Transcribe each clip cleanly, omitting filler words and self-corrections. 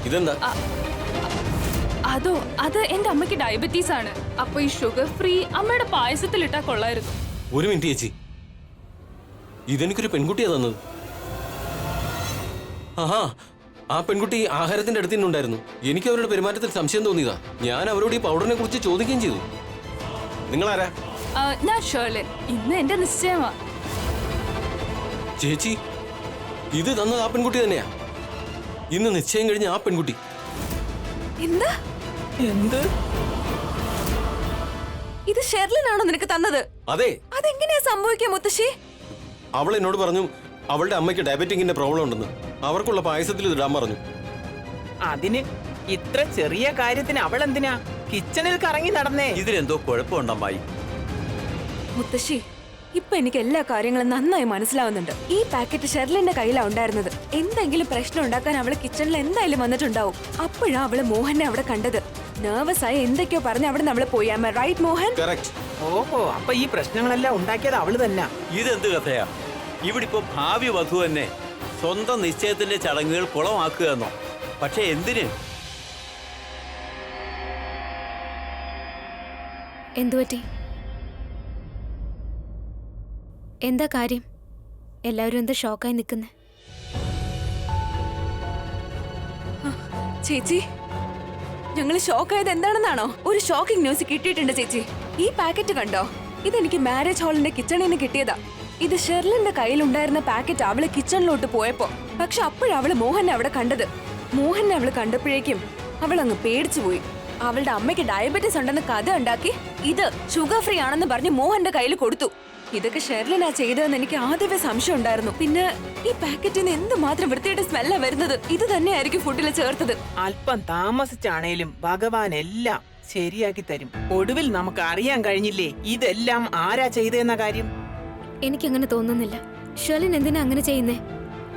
ഇതെന്താ? അതോ, അത് എന്റെ അമ്മയ്ക്ക് ഡയബറ്റീസ് ആണ്. അപ്പൊ ഈ ഷുഗർ ഫ്രീ അമ്മയുടെ പായസത്തിൽ ഇട്ടാ കൊള്ളായിരുന്നു. ഒരു മിനിറ്റ് ചേച്ചി, ഇതെനിക്കൊരു പെൺകുട്ടിയാ തന്നത്. ആഹാ, ആ പെൺകുട്ടി ആഹാരത്തിന്റെ അടുത്ത് നിന്നുണ്ടായിരുന്നു. എനിക്ക് അവരുടെ പെരുമാറ്റത്തിൽ സംശയം തോന്നിയതാ. ഞാൻ അവരോട് ഈ പൗഡറിനെ കുറിച്ച് ചോദിക്കുകയും ചെയ്തു. നിങ്ങളാരാ? ഞാൻ ഷേർലിൻ. ഇന്ന് എന്റെ നിശ്ചയമാ. ചേച്ചി, ഇത് തന്നത് ആ പെൺകുട്ടി തന്നെയാ. ഇന്ന് നിശ്ചയം കഴിഞ്ഞ ആ പെൺകുട്ടി. എന്താ? എന്ത്? ഇത് ഷെർലിൻ ആണോ നിനക്ക് തന്നത്? അതെ. അതെങ്ങനെയാ സംഭവിക്കുക മുത്തശ്ശി? അവൾ എന്നോട് പറഞ്ഞു അവളുടെ അമ്മയ്ക്ക് ഡയബറ്റിക്കിന്റെ പ്രോബ്ലം ഉണ്ടെന്ന്. അവർക്കുള്ള പായസത്തിൽ ഇത് ഇടാൻ പറഞ്ഞു. അതിന് ഇത്ര ചെറിയ കാര്യത്തിന് അവൾ എന്തിനാ കിച്ചണിൽ കറങ്ങി നടന്നേ? ഇതിലെന്തോ കുഴപ്പമുണ്ടമ്മായി. മുത്തശ്ശി, ഇപ്പൊ എനിക്ക് എല്ലാ കാര്യങ്ങളും നന്നായി മനസ്സിലാവുന്നുണ്ട്. ഈ പാക്കറ്റ് ഷെർലിന്റെ കയ്യിലാണ് ഉണ്ടായിരുന്നത്. എന്തെങ്കിലും പ്രശ്നം ഉണ്ടാക്കാൻ അവള് കിച്ചണിൽ എന്തായാലും വന്നിട്ടുണ്ടാവും. അപ്പോഴാ അവള് മോഹനെ അവിടെ കണ്ടത്. നെർവസ് ആയി എന്തൊക്കെയോ പറഞ്ഞ് അവിടെ നമ്മള് പോയി. റൈറ്റ് മോഹൻ? ഓഹോ, അപ്പൊ ഈ പ്രശ്നങ്ങളെല്ലാം ഉണ്ടാക്കിയത് അവള് തന്നെ. ഇതെന്ത് കഥയാ? ഇവിടെ ഇപ്പൊ ഭാവി വധു തന്നെ സ്വന്തം നിശ്ചയത്തിന്റെ ചടങ്ങുകൾ കുളമാക്കുക എന്നോ? പക്ഷെ എന്തിന്? എന്തുപറ്റി? എന്താ കാര്യം? എല്ലാവരും എന്താ ഷോക്കായി നിൽക്കുന്നേ? ചേച്ചി, ഞങ്ങള് ഷോക്കായത് എന്താണെന്നാണോ? ഒരു ഷോക്കിംഗ് ന്യൂസ് കിട്ടിയിട്ടുണ്ട് ചേച്ചി. ഈ പാക്കറ്റ് കണ്ടോ? ഇതെനിക്ക് മാരേജ് ഹാളിന്റെ കിച്ചണിൽ നിന്ന് കിട്ടിയതാ. ഇത് ഷെർലിന്റെ കയ്യിലുണ്ടായിരുന്ന പാക്കറ്റ് അവള് കിച്ചണിലോട്ട് പോയപ്പോ. പക്ഷെ അപ്പോഴവള് മോഹനെ അവിടെ കണ്ടത്. മോഹനെ അവള് കണ്ടപ്പോഴേക്കും അവൾ അങ്ങ് പേടിച്ചു പോയി. അവളുടെ അമ്മയ്ക്ക് ഡയബറ്റീസ് ഉണ്ടെന്ന് കഥ ഉണ്ടാക്കി ഇത് ഷുഗർ ഫ്രീ ആണെന്ന് പറഞ്ഞ് മോഹന്റെ കയ്യിൽ കൊടുത്തു. ഇതൊക്കെ ഷെർലിനാ ചെയ്തതെന്ന് എനിക്ക് ആദ്യമേ സംശയം ഉണ്ടായിരുന്നു. പിന്നെ ഈ പാക്കറ്റിൽ നിന്ന് എന്തുമാത്രം വൃത്തിയുടെ സ്മെല്ലാ വരുന്നത്. ഇത് തന്നെയായിരിക്കും ഫുഡിൽ ചേർത്തത്. അല്പം താമസിച്ചാണേലും ഭഗവാൻ എല്ലാം ശരിയാക്കി തരും. ഒടുവിൽ നമുക്ക് അറിയാൻ കഴിഞ്ഞില്ലേ ഇതെല്ലാം ആരാ ചെയ്തെന്ന കാര്യം? എനിക്കങ്ങനെ തോന്നുന്നില്ല. ഷെർലിൻ എന്തിനാ അങ്ങനെ ചെയ്യുന്നേ?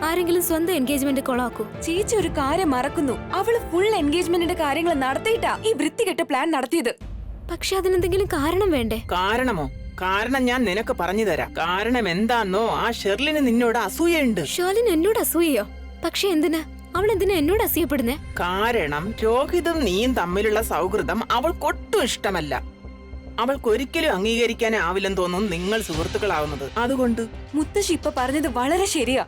ആരെങ്കിലും സ്വന്തം എൻഗേജ്മെന്റ് കൊളാക്കൂ? ചേച്ചി ഒരു കാര്യം മറക്കുന്നു. അവള് ഫുൾ എൻഗേജ്മെന്റിന്റെ കാര്യങ്ങൾ നടത്തിയിട്ടാ ഈ വൃത്തികെട്ട പ്ലാൻ നടത്തിയത്. പക്ഷെ അതിനെന്തെങ്കിലും കാരണം വേണ്ടേ? കാരണമോ? കാരണം ഞാൻ നിനക്ക് പറഞ്ഞു തരാം. കാരണം എന്താന്നോ, ആ ഷെർലിന് നിന്നോട് അസൂയുണ്ട്. ഷെർലിൻ എന്നോട് അസൂയയോ? പക്ഷെ എന്തിനാ? അവൾ എന്തിനാ എന്നോട് അസൂയപ്പെടുന്നേ? കാരണം രോഹിതും നീയും തമ്മിലുള്ള സൗഹൃദം അവൾക്കൊട്ടും ഇഷ്ടമല്ല. അവൾക്കൊരിക്കലും അംഗീകരിക്കാനാവില്ലെന്ന് തോന്നുന്നു നിങ്ങൾ സുഹൃത്തുക്കളാവുന്നത്. അതുകൊണ്ട് മുത്തശ്ശി ഇപ്പൊ പറഞ്ഞത് വളരെ ശരിയാ.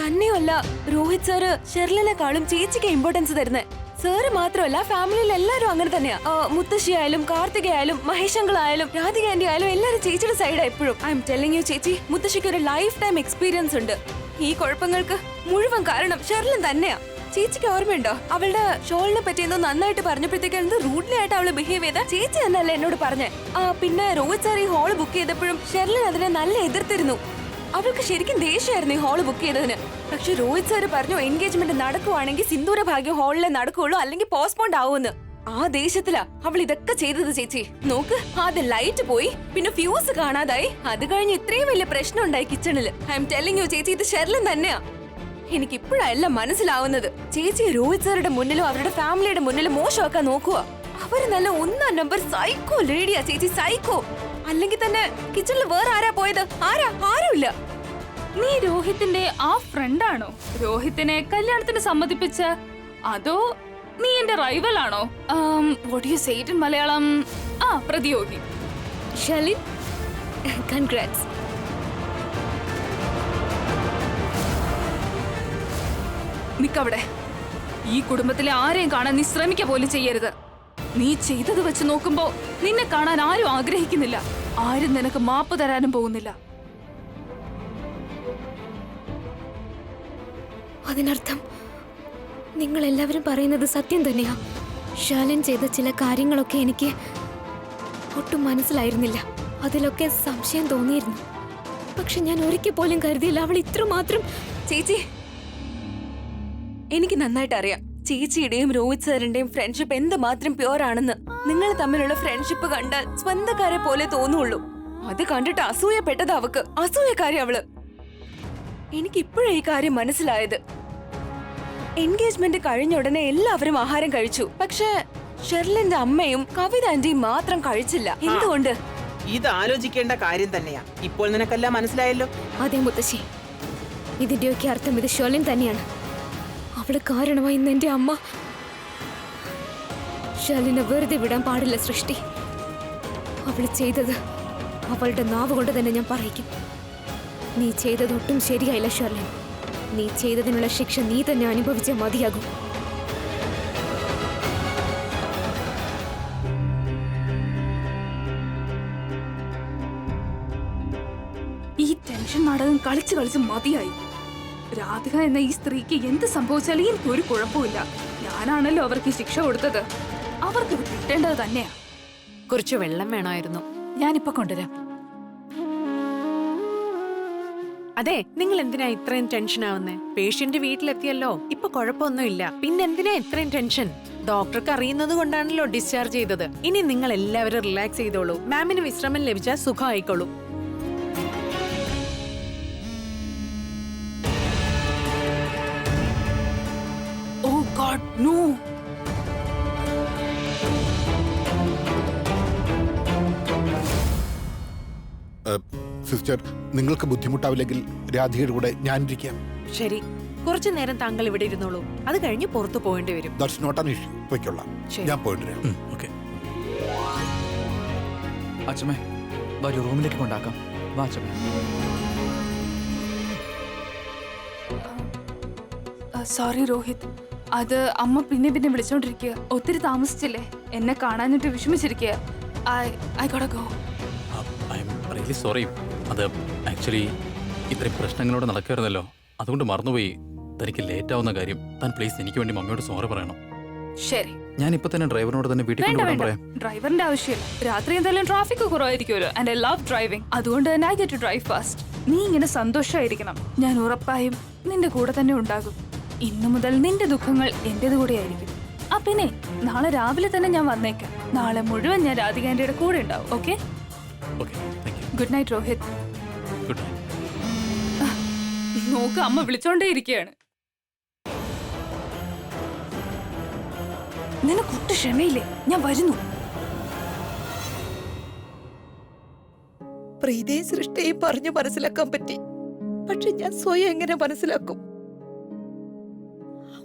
തന്നെയല്ല, രോഹിത് സാറ് ഷെർലിനെക്കാളും ചേച്ചിക്ക് ഇമ്പോർട്ടൻസ് തരുന്നേ. സാറ് മാത്രമല്ല, ഫാമിലിയിൽ എല്ലാരും അങ്ങനെ തന്നെയാ. മുത്തശ്ശി ആയാലും കാർത്തികയായാലും മഹേഷങ്കളായാലും രാധിക ആന്റി ആയാലും എല്ലാരും ചേച്ചിയുടെ സൈഡാ എപ്പോഴും. ഐ എം ടെല്ലിങ് യു ചേച്ചി, മുത്തശ്ശിക്ക് ഒരു ലൈഫ് ടൈം എക്സ്പീരിയൻസ് ഉണ്ട്. ഈ കുഴപ്പങ്ങൾക്ക് മുഴുവൻ കാരണം ഷെർലിൻ തന്നെയാ. ചേച്ചിക്ക് ഓർമ്മയുണ്ടോ? അവളുടെ ഷോളിനെ പറ്റി എന്തോ നന്നായിട്ട് പറഞ്ഞപ്പോഴത്തേക്ക് എന്ത് റൂഡ്ലി ആയിട്ട് അവള് ബിഹേവ് ചെയ്ത ചേച്ചി തന്നെയല്ലേ എന്നോട് പറഞ്ഞേ. പിന്നെ രോഹിത് സാർ ഈ ഹോള് ബുക്ക് ചെയ്തപ്പോഴും ഷെർലിൻ അതിനെ നല്ല എതിർത്തിരുന്നു. അവൾക്ക് ശരിക്കും ദേഷ്യമായിരുന്നു ഈ ഹോള് ബുക്ക് ചെയ്തതിന്. പക്ഷെ രോഹിത് സാർ പറഞ്ഞു എൻഗേജ്മെന്റ് നടക്കുവാണെങ്കിൽ സിന്ദൂര ഭാഗ്യം ഹാളിലെ നടക്കുള്ളൂ, അല്ലെങ്കിൽ പോസ്റ്റ്പോണ്ട് ആവുമെന്ന്. ആ ദേഷ്യത്തിലാ അവൾ ഇതൊക്കെ ചെയ്തത് ചേച്ചി. നോക്ക്, ആദ്യം ലൈറ്റ് പോയി, പിന്നെ ഫ്യൂസ് കാണാതായി, അത് കഴിഞ്ഞ് ഇത്രയും വലിയ പ്രശ്നം ഉണ്ടായി കിച്ചണില്. ഐ എം ടെല്ലിങ് യു ചേച്ചി, ഇത് ഷെർലിൻ തന്നെയാ. എനിക്ക് ഇപ്പോഴെല്ലാം മനസ്സിലാവുന്നത്. ചേച്ചി രോഹിത് സാറുടെ മുന്നിലും അവരുടെ ഫാമിലിയുടെ മുന്നിലും മോശമാക്കാൻ നോക്കുക. അവര് നല്ല ഒന്നാം നമ്പർ സൈക്കോ ലേഡിയാ ചേച്ചി, സൈക്കോ. അല്ലെങ്കിൽ തന്നെ കിച്ചണിൽ വേറെ ആരാ പോയത്? ആരുമില്ല. നീ രോഹിത്തിന്റെ ആ ഫ്രണ്ടാണോ? രോഹിത്തിനെ കല്യാണത്തിന് സമ്മതിപ്പിച്ച? അതോ നീ എന്റെ റൈവൽ ആണോ? What you say it in Malayalam? പ്രതിയോഗി. ഷെർലിൻ, കൺഗ്രാറ്റ്സ്. നിക്കവിടെ. ഈ കുടുംബത്തിലെ ആരെയും കാണാൻ നീ ശ്രമിക്ക പോലും ചെയ്യരുത്. നീ ചെയ്തത് വെച്ച് നോക്കുമ്പോ നിന്നെ കാണാൻ ആരും ആഗ്രഹിക്കുന്നില്ല. ആരും നിനക്ക് മാപ്പ് തരാനും പോകുന്നില്ല. അതിനർത്ഥം നിങ്ങൾ എല്ലാവരും പറയുന്നത് സത്യം തന്നെയാ? ഷെർലിൻ ചെയ്ത ചില കാര്യങ്ങളൊക്കെ എനിക്ക് ഒട്ടും മനസ്സിലായിരുന്നില്ല. അതിലൊക്കെ സംശയം തോന്നിയിരുന്നു. പക്ഷെ ഞാൻ ഒരിക്കൽ പോലും കരുതിയില്ല അവൾ ഇത്രമാത്രം. ചേച്ചി, എനിക്ക് നന്നായിട്ട് അറിയാം ചേച്ചിയുടെയും രോഹിത് സാറിന്റെയും ഫ്രണ്ട്ഷിപ്പ് എന്തുമാത്രം പ്യുവർ ആണെന്ന്. നിങ്ങൾ തമ്മിലുള്ള ഫ്രണ്ട്ഷിപ്പ് കണ്ടാൽ സ്വന്തക്കാരെ പോലെ തോന്നുള്ളൂ. അത് കണ്ടിട്ട് അസൂയപ്പെട്ടത് അവക്ക്. അസൂയക്കാരി അവള്. എനിക്ക് ഇപ്പോഴേ ഈ കാര്യം മനസ്സിലായത്. എൻഗേജ്മെന്റ് കഴിഞ്ഞ ഉടനെ എല്ലാവരും ആഹാരം കഴിച്ചു. പക്ഷെ ഷെർലിന്റെ അമ്മയും കവിത ആന്റിയും മാത്രം കഴിച്ചില്ല. എന്തുകൊണ്ട്? ഇത് ആലോചിക്കേണ്ട കാര്യം തന്നെയാ. ഇപ്പോൾ നിനക്കെല്ലാം മനസ്സിലായല്ലോ. അതെ മുത്തശ്ശി, ഇതിന്റെയൊക്കെ അർത്ഥം ഇത് ഷെർലിൻ തന്നെയാണ്. അവള് കാരണമായി ഇന്ന് എന്റെ അമ്മ ഷർലിനെ വെറുതെ വിടാൻ പാടില്ല സൃഷ്ടി. അവൾ ചെയ്തത് അവളുടെ നാവ് കൊണ്ട് തന്നെ ഞാൻ പറയിക്കും. നീ ചെയ്തത് ഒട്ടും ശരിയായില്ല ഷർലിൻ. നീ ചെയ്തതിനുള്ള ശിക്ഷ നീ തന്നെ അനുഭവിച്ചേ മതിയാകും. ഈ ടെൻഷൻ നാടകം കളിച്ച് കളിച്ച് മതിയായി. രാധിക എന്ന ഈ സ്ത്രീക്ക് എന്ത് സംഭവിച്ചാലും എനിക്കൊരു കുഴപ്പമില്ല. ഞാനാണല്ലോ അവർക്ക് ശിക്ഷ കൊടുത്തത്. അവർക്ക് ഇത് കിട്ടേണ്ടത് തന്നെയാ. കുറച്ച് വെള്ളം വേണമായിരുന്നു. ഞാനിപ്പോ കൊണ്ടുവരാം. അതെ, നിങ്ങൾ എന്തിനാ ഇത്രയും ടെൻഷൻ ആവുന്നേ? പേഷ്യന്റ് വീട്ടിലെത്തിയല്ലോ, ഇപ്പൊ കുഴപ്പമൊന്നുമില്ല. പിന്നെ എന്തിനാ ഇത്രയും ടെൻഷൻ? ഡോക്ടർക്ക് അറിയുന്നത് കൊണ്ടാണല്ലോ ഡിസ്ചാർജ് ചെയ്തത്. ഇനി നിങ്ങൾ എല്ലാവരും റിലാക്സ് ചെയ്തോളൂ. മാമിന് വിശ്രമം ലഭിച്ചാൽ സുഖമായിക്കോളൂ. ഓ ഗോഡ് നോ. സിസ്റ്റർ, നിങ്ങൾക്ക് ബുദ്ധിമുട്ടാവില്ലെങ്കിൽ രാധികയുടെ കൂടെ ഞാനിരിക്കാം. ശരി, കുറച്ചു നേരം താങ്കൾ ഇവിടെ ഇരുന്നോളൂ. അത് കഴിഞ്ഞ് പുറത്തു പോകേണ്ടി വരും. That's not an issue. പൊയ്ക്കൊള്ളാം, ശരി. ഞാൻ പോയിട്ട് വരാം. ഓക്കെ. അച്ഛമ്മേ, ഒരു റൂമിലേക്ക് കൊണ്ടാക്കാം. വാ അച്ഛമ്മേ. സോറി രോഹിത്, അത് അമ്മ പിന്നെ പിന്നെ വിളിച്ചോണ്ടിരിക്കുക. ഒത്തിരി താമസിച്ചില്ലേ? എന്നെ കാണാനിട്ട് വിഷമിച്ചിരിക്കുക. I gotta go. I am really sorry. അത് ആക്ച്വലി ഇത്രയും പ്രശ്നങ്ങളോട് നടക്കായിരുന്നല്ലോ, അതുകൊണ്ട് മറന്നുപോയി. തനിക്ക് ലേറ്റ് ആവുന്ന കാര്യം. താൻ പ്ലീസ് എനിക്ക് വേണ്ടി മമ്മിയോട് സോറി പറയണം. ശരി, ഞാൻ ഇപ്പൊ തന്നെ ഡ്രൈവറിനോട് തന്നെ വീട്ടിൽ വേണ്ട കൊണ്ടുവിടാൻ വേണ്ട, പറയാം. ഡ്രൈവറിന്റെ ആവശ്യമില്ല. രാത്രി എന്തായാലും ട്രാഫിക് കുറവായിരിക്കുമല്ലോ. And I love driving. അതുകൊണ്ട് തന്നെ I get to drive fast. നീ ഇങ്ങനെ സന്തോഷമായിരിക്കണം. ഞാൻ ഉറപ്പായും നിന്റെ കൂടെ തന്നെ ഉണ്ടാകും. ഇന്നു മുതൽ നിന്റെ ദുഃഖങ്ങൾ എന്റേത് കൂടെ ആയിരിക്കും. ആ പിന്നെ നാളെ രാവിലെ തന്നെ ഞാൻ വന്നേക്കാം. നാളെ മുഴുവൻ ഞാൻ രാധികാന്റിയുടെ കൂടെ ഉണ്ടാവും. Okay? Okay, thank you. Good night Rohit. Good night. നോക്ക്, അമ്മ വിളിച്ചോണ്ടേ ഇരിക്കുകയാണ്. നിനക്കൊട്ട് ക്ഷമയില്ലേ? ഞാൻ വരുന്നു. പ്രീതിയെ സൃഷ്ടിയും പറഞ്ഞു മനസ്സിലാക്കാൻ പറ്റി. പക്ഷെ ഞാൻ സ്വയം എങ്ങനെ മനസ്സിലാക്കും?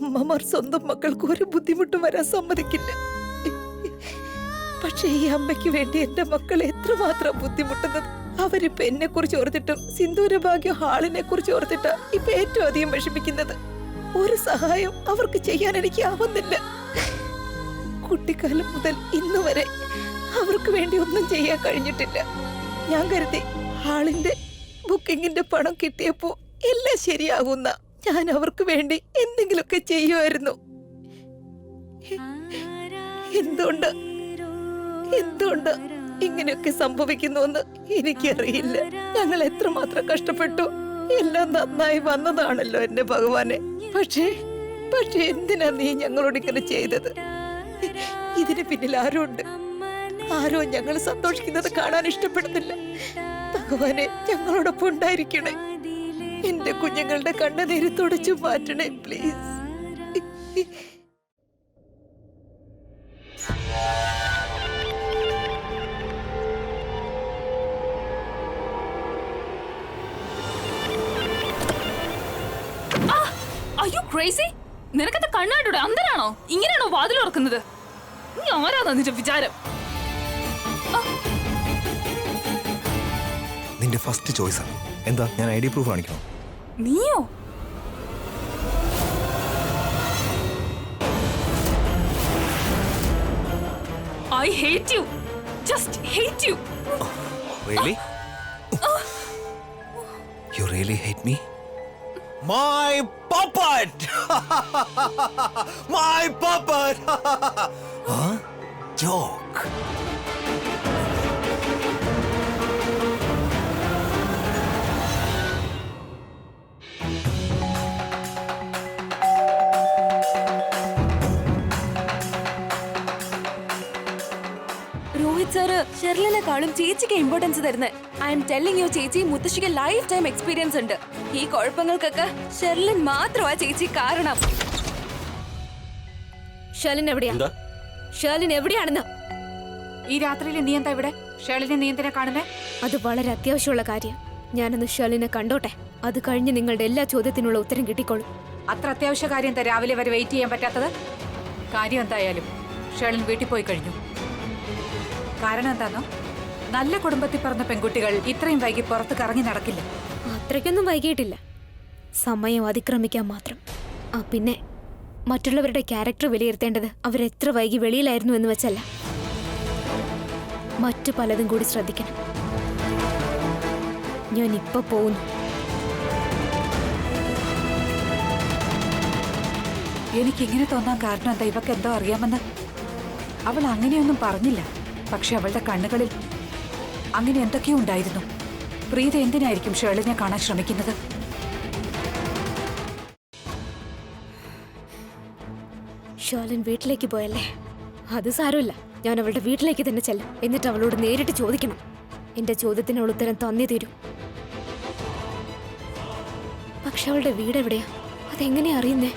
അമ്മമാർ സ്വന്തം മക്കൾക്ക് ഒരു ബുദ്ധിമുട്ടും വരാൻ സമ്മതിക്കില്ല. പക്ഷെ ഈ അമ്മയ്ക്ക് വേണ്ടി എന്റെ മക്കൾ എത്രമാത്രം ബുദ്ധിമുട്ടുന്നത്. അവരിപ്പൊ എന്നെ കുറിച്ച് ഓർത്തിട്ടും സിന്ദൂരഭാഗ്യ ഹാളിനെ കുറിച്ച് ഓർത്തിട്ടാ ഇപ്പൊ ഏറ്റവും അധികം വിഷമിക്കുന്നത്. ഒരു സഹായം അവർക്ക് ചെയ്യാൻ എനിക്ക് ആവുന്നില്ല. കുട്ടിക്കാലം മുതൽ ഇന്ന് വരെ അവർക്ക് വേണ്ടി ഒന്നും ചെയ്യാൻ കഴിഞ്ഞിട്ടില്ല. ഞാൻ കരുതി ഹാളിന്റെ ബുക്കിങ്ങിന്റെ പണം കിട്ടിയപ്പോ എല്ലാം ശരിയാകുന്ന. ഞാൻ അവർക്ക് വേണ്ടി എന്തെങ്കിലുമൊക്കെ ചെയ്യുമായിരുന്നു. എന്തുകൊണ്ട് ഇങ്ങനെയൊക്കെ സംഭവിക്കുന്നുവെന്ന് എനിക്കറിയില്ല. ഞങ്ങൾ എത്രമാത്രം കഷ്ടപ്പെട്ടു. എല്ലാം നന്നായി വന്നതാണല്ലോ എന്റെ ഭഗവാനെ. പക്ഷേ എന്തിനാ നീ ഞങ്ങളോട് ഇങ്ങനെ ചെയ്തത്? ഇതിന് പിന്നിൽ ആരോ ഉണ്ട്. ആരോ ഞങ്ങൾ സന്തോഷിക്കുന്നത് കാണാൻ ഇഷ്ടപ്പെടുന്നില്ല. ഭഗവാനെ, ഞങ്ങളോടൊപ്പം ഉണ്ടായിരിക്കണേ. എന്റെ കുഞ്ഞുങ്ങളുടെ കണ്ണുനീര് തുടച്ചു മാറ്റണേ പ്ലീസ്. നിനക്കെന്താ കണ്ണാടൂടെ? അന്തരാണോ? ഇങ്ങനെയാണോ വാതിൽ തുറക്കുന്നത്? നീ ആരാന്നാ നിന്റെ വിചാരം? നിന്റെ ഫസ്റ്റ് ചോയ്സ് ആണ്. എന്താ, ഞാൻ ഐഡി പ്രൂഫ് കാണിക്കണോ? നീയോ? I hate you. Just hate you. Really? You really hate me? My puppet! My puppet! Huh? Joke. Rohit sir ഷെർലിനെക്കാളും ചേച്ചിക്ക് ഇമ്പോർട്ടൻസ് തരുന്നത്. ഐ എം ടെല്ലിങ് യു ചേച്ചി, മുത്തശ്ശിക്ക് ലൈഫ് ടൈം എക്സ്പീരിയൻസ് ഉണ്ട്. ഈ കുഴപ്പങ്ങൾക്കൊക്കെ ഷെർലിൻ മാത്രമാ ചേച്ചി കാരണം. ഷർലിൻ എവിടെയാ? ഷർലിൻ എവിടെയാണെന്ന്? ഈ രാത്രിയിൽ നീ എന്താ ഇവിടെ? ഷേളിനെ നീ എന്തിനാ കാണുന്നേ? അത് വളരെ അത്യാവശ്യമുള്ള കാര്യം. ഞാനൊന്ന് ഷർലിനെ കണ്ടോട്ടെ. അത് കഴിഞ്ഞ് നിങ്ങളുടെ എല്ലാ ചോദ്യത്തിനുള്ള ഉത്തരം കിട്ടിക്കോളും. അത്ര അത്യാവശ്യ കാര്യം എന്താ രാവിലെ വരെ വെയിറ്റ് ചെയ്യാൻ പറ്റാത്തത്? കാര്യം എന്തായാലും ഷേളിൻ വീട്ടിൽ പോയി കഴിഞ്ഞു. കാരണം എന്താണോ, നല്ല കുടുംബത്തിൽ പറഞ്ഞ പെൺകുട്ടികൾ ഇത്രയും വൈകി പുറത്ത് കറങ്ങി നടക്കില്ല. അത്രയ്ക്കൊന്നും വൈകിയിട്ടില്ല, സമയം അതിക്രമിക്കാൻ മാത്രം. പിന്നെ മറ്റുള്ളവരുടെ ക്യാരക്ടർ വിലയിരുത്തേണ്ടത് അവരെത്ര വൈകി വെളിയിലായിരുന്നു എന്ന് വെച്ചല്ല, മറ്റു പലതും കൂടി ശ്രദ്ധിക്കണം. ഞാൻ ഇപ്പൊ പോകുന്നു. എനിക്കിങ്ങനെ തോന്നാൻ കാരണം എന്താ, ഇവക്ക് എന്തോ അറിയാമെന്ന്. അവൾ അങ്ങനെയൊന്നും പറഞ്ഞില്ല, പക്ഷെ അവളുടെ കണ്ണുകളിൽ അങ്ങനെ എന്തൊക്കെയോ ഉണ്ടായിരുന്നു. പ്രീത എന്തിനായിരിക്കും ഷേളിനെ കാണാൻ ശ്രമിക്കുന്നത്? ഷേളിൻ വീട്ടിലേക്ക് പോയല്ലേ, അത് സാരമില്ല. ഞാൻ അവളുടെ വീട്ടിലേക്ക് തന്നെ ചെല്ലും. എന്നിട്ട് അവളോട് നേരിട്ട് ചോദിക്കണം. എന്റെ ചോദ്യത്തിനുള്ള ഉത്തരം തന്നേ തീരൂ. പക്ഷെ അവളുടെ വീട് എവിടെയാ, അതെങ്ങനെയാ അറിയുന്നേ?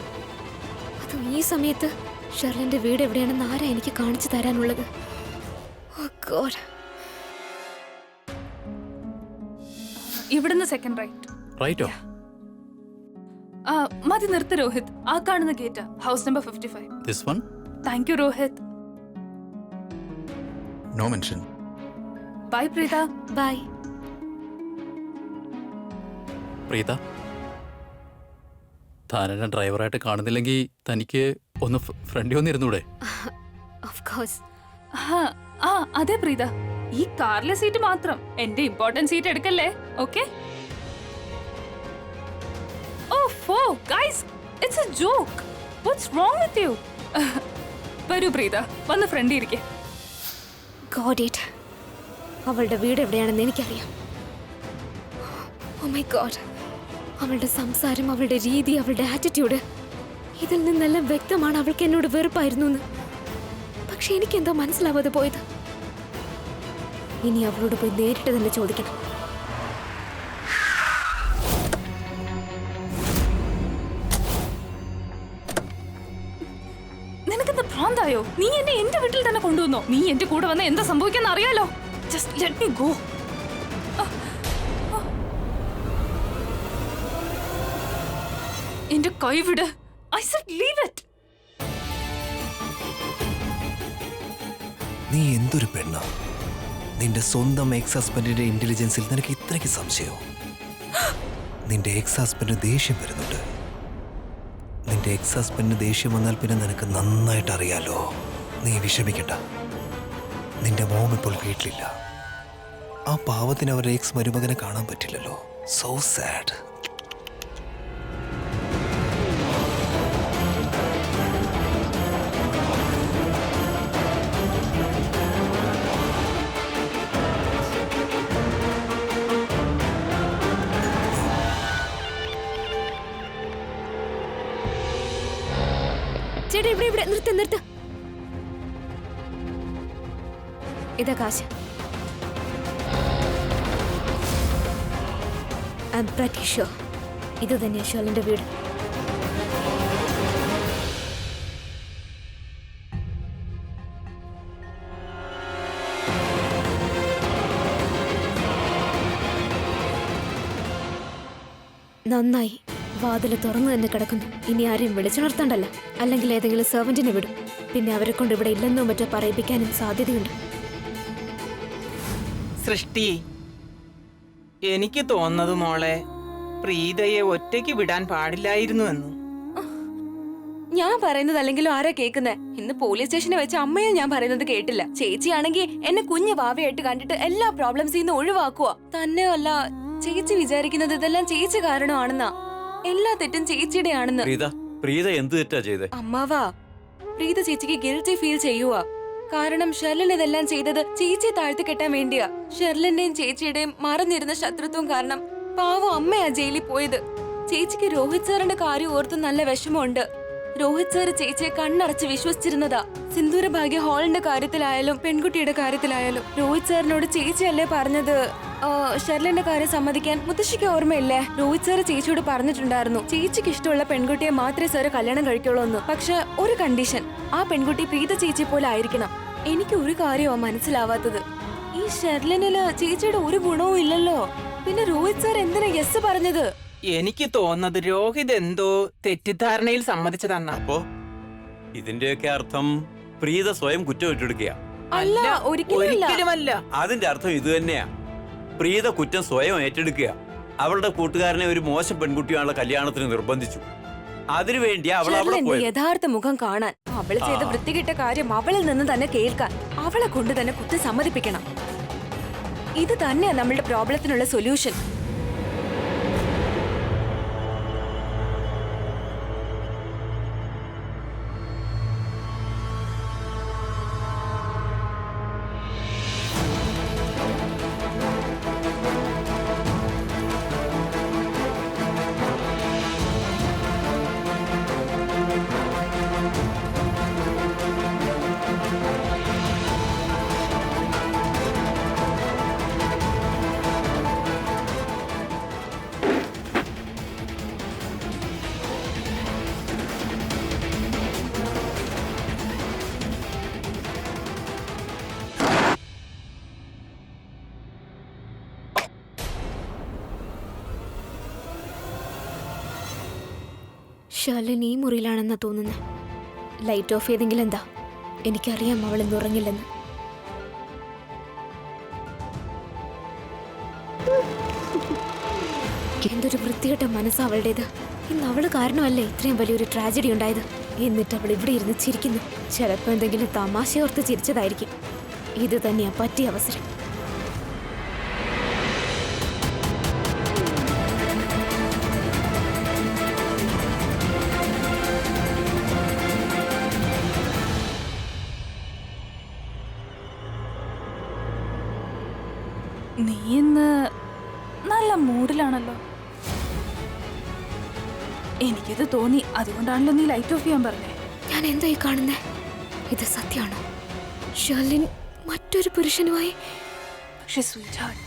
അതും ഈ സമയത്ത് ഷെർലിന്റെ വീട് എവിടെയാണെന്ന് ആരാ എനിക്ക് കാണിച്ചു തരാനുള്ളത്? ഇവിടുന്ന് സെക്കൻഡ് റൈറ്റ്. റൈറ്റോ? മതി, നിർത്ത് രോഹിത്. ആ കാണുന്ന gate, house number 55. This one? Thank you Rohit. No mention. Bye Preetha. Bye Preetha, താനെന്നെ ഡ്രൈവറായിട്ട് കാണുന്നില്ലെങ്കിൽ തനിക്ക് ഒന്ന് ഫ്രണ്ടി വന്നിരുന്നൂടെ? Of course. അതെ പ്രീത, ഈ കാറിലെ സീറ്റ് മാത്രം. എന്റെ ഇമ്പോർട്ടന്റ് സീറ്റ് എടുക്കല്ലേ, okay? Oh, guys, it's a joke. What's wrong with you? വരൂ പ്രീത, വന്ന് ഫ്രണ്ടി ഇരിക്കേ. Got it. അവളുടെ വീട് എവിടെയാണെന്ന് എനിക്കറിയാം. Oh my God. അവളുടെ സംസാരം, അവളുടെ രീതി, അവളുടെ ആറ്റിറ്റ്യൂഡ്, ഇതിൽ നിന്നെല്ലാം വ്യക്തമാണ് അവൾക്ക് എന്നോട് വെറുപ്പായിരുന്നു എന്ന്. പക്ഷെ എനിക്കെന്തോ മനസ്സിലാവാതെ പോയത്. ഇനി അവളോട് പോയി നേരിട്ട് തന്നെ ചോദിക്കണം. നിനക്കെന്താ ഭ്രാന്തായോ? നീ എന്നെ എന്റെ വീട്ടിൽ തന്നെ കൊണ്ടുവന്നോ? നീ എന്റെ കൂടെ വന്ന എന്താ സംഭവിക്കാന്ന് അറിയാലോ. Just let me go. എന്റെ കൈ വിട്. I said leave it. നീ എന്തൊരു പെണ്ണാ! നിന്റെ സ്വന്തം എക്സ് ഹസ്ബൻഡിന്റെ ഇന്റലിജൻസിൽ നിനക്ക് ഇത്രയ്ക്ക് സംശയമോ? നിന്റെ എക്സ് ഹസ്ബൻഡിന് ദേഷ്യം വരുന്നുണ്ട്. നിന്റെ എക്സ് ഹസ്ബൻഡിന് ദേഷ്യം വന്നാൽ പിന്നെ നിനക്ക് നന്നായിട്ട് അറിയാലോ. നീ വിഷമിക്കണ്ട. നിന്റെ മോം ഇപ്പോൾ വീട്ടിലില്ല. ആ പാവത്തിന് അവരുടെ എക്സ് മരുമകനെ കാണാൻ പറ്റില്ലല്ലോ. So sad. ചേട്ടാ, ഇവിടെ നിർത്ത് നിർത്ത്. ഇതാ കാശ്. ഐ ആം പ്രിറ്റി ഷുവർ ഇത് തന്നെയാ ഷേളിന്റെ വീട്. നന്നായി, വാതില് തുറന്നു തന്നെ കിടക്കുന്നു. ഇനി ആരെയും വിളിച്ചുണർത്തണ്ടല്ലോ. അല്ലെങ്കിൽ ഏതെങ്കിലും സെർവന്റിനെ വിടും. പിന്നെ അവരെ കൊണ്ട് ഇവിടെ ഇല്ലെന്നോ മറ്റോ പറയിപ്പിക്കാനും സാധ്യതയുണ്ട്. സൃഷ്ടി, എനിക്ക് തോന്നുന്നത് മോളെ, പ്രീതയെ ഒറ്റയ്ക്ക് വിടാൻ പാടില്ലായിരുന്നു എന്ന്. ഞാൻ പറയുന്നത് അല്ലെങ്കിലും ആരാ കേൾക്കുന്നേ? ഇന്ന് പോലീസ് സ്റ്റേഷനിൽ വെച്ച് അമ്മയും ഞാൻ പറയുന്നത് കേട്ടില്ല. ചേച്ചിയാണെങ്കിൽ എന്നെ കുഞ്ഞു വാവയായിട്ട് കണ്ടിട്ട് എല്ലാ പ്രോബ്ലംസിൽ നിന്ന് ഒഴിവാക്കുക. തന്നെയല്ല, ചേച്ചി വിചാരിക്കുന്നത് ഇതെല്ലാം ചേച്ചി കാരണമാണെന്നാ. എല്ലാ തെറ്റും ചേച്ചിയുടെ ആണെന്ന്. പ്രീത എന്ത് തെറ്റാ ചെയ്തേ? അമ്മാവാ, പ്രീത ചേച്ചിക്ക് ഗിൽറ്റി ഫീൽ ചെയ്യുവാ. കാരണം ഷെർലിൻ ഇതെല്ലാം ചെയ്തത് ചേച്ചിയെ താഴ്ത്തി കെട്ടാൻ വേണ്ടിയാ. ഷെർലിന്റെയും ചേച്ചിയുടെയും മറന്നിരുന്ന ശത്രുത്വം കാരണം പാവം അമ്മയാ ജയിലിൽ പോയത്. ചേച്ചിക്ക് രോഹിത് സാറിന്റെ കാര്യം ഓർത്ത് നല്ല വിഷമമുണ്ട്. രോഹിത് സാർ ചേച്ചിയെ കണ്ണടച്ച് വിശ്വസിച്ചിരുന്നതാ. സിന്ദൂര ഭാഗ്യ ഹാളിന്റെ കാര്യത്തിലായാലും പെൺകുട്ടിയുടെ കാര്യത്തിലായാലും രോഹിത് സാറിനോട് ചേച്ചിയല്ലേ പറഞ്ഞത് ഷെർലിന്റെ കാര്യം സമ്മതിക്കാൻ? മുത്തശ്ശിക്ക് ഓർമ്മയില്ലേ? രോഹിത് സാർ ചേച്ചിയോട് പറഞ്ഞിട്ടുണ്ടായിരുന്നു ചേച്ചിക്ക് ഇഷ്ടമുള്ള പെൺകുട്ടിയെ മാത്രമേ സാറ് കല്യാണം കഴിക്കുള്ളൂ എന്ന്. പക്ഷെ ഒരു കണ്ടീഷൻ, ആ പെൺകുട്ടി പ്രീത ചേച്ചി പോലെ ആയിരിക്കണം. എനിക്ക് ഒരു കാര്യമാ മനസ്സിലാവാത്തത്. ഈ ഷെർലിനില് ചേച്ചിയുടെ ഒരു ഗുണവും ഇല്ലല്ലോ. പിന്നെ രോഹിത് സാർ എന്തിനാ യെസ് പറഞ്ഞത്? എനിക്ക് തോന്നുന്നത് രോഹിത് എന്തോ തെറ്റിദ്ധാരണയിൽ സമ്മതിച്ചതെന്നാ. അപ്പോ ഇതിന്റെയൊക്കെ അർത്ഥം പ്രീത സ്വയം കുറ്റം ഏറ്റെടുക്കുക. അല്ല, ഒരിക്കലുമല്ല. അതിന്റെ അർത്ഥം ഇത് തന്നെയാ. പ്രീത കുറ്റം സ്വയം ഏറ്റെടുക്കുക. അവളുടെ കൂട്ടുകാരനെ ഒരു മോശം പെൺകുട്ടിയാണുള്ള കല്യാണത്തിന് നിർബന്ധിച്ചു. അതിനുവേണ്ടി അവൾ അവിടെ ഷെർലിന്റെ പോയത്. യഥാർത്ഥ മുഖം കാണാൻ, അവള് ചെയ്ത വൃത്തികെട്ട കാര്യം അവളിൽ നിന്ന് തന്നെ കേൾക്കാൻ, അവളെ കൊണ്ട് തന്നെ കുറ്റം സമ്മതിപ്പിക്കണം. ഇത് തന്നെയാ നമ്മളുടെ പ്രോബ്ലത്തിനുള്ള സൊല്യൂഷൻ. ഷർലിൻ ഈ മുറിയിലാണെന്നാ തോന്നുന്നത്. ലൈറ്റ് ഓഫ് ചെയ്തെങ്കിൽ എന്താ? എനിക്കറിയാം അവൾ ഇന്ന് ഉറങ്ങില്ലെന്ന്. എന്തൊരു വൃത്തികെട്ട മനസ്സാ അവളുടേത്. ഇന്ന് അവള് കാരണമല്ലേ ഇത്രയും വലിയൊരു ട്രാജഡി ഉണ്ടായത്. എന്നിട്ട് അവൾ ഇവിടെ ഇരുന്ന് ചിരിക്കുന്നു. ചിലപ്പോൾ എന്തെങ്കിലും തമാശയോർത്ത് ചിരിച്ചതായിരിക്കും. ഇത് തന്നെയാ പറ്റിയ അവസരം. നീ ഇന്ന് നല്ല മൂഡിലാണല്ലോ. എനിക്കത് തോന്നി. അതുകൊണ്ടാണല്ലോ നീ ലൈറ്റ് ഓഫ് ചെയ്യാൻ പറഞ്ഞേ. ഞാൻ എന്തായി കാണുന്നേ? ഇത് സത്യമാണോ? ഷർലിൻ മറ്റൊരു പുരുഷനുമായി? പക്ഷെ സ്വീറ്റ് ഹാർട്ട്,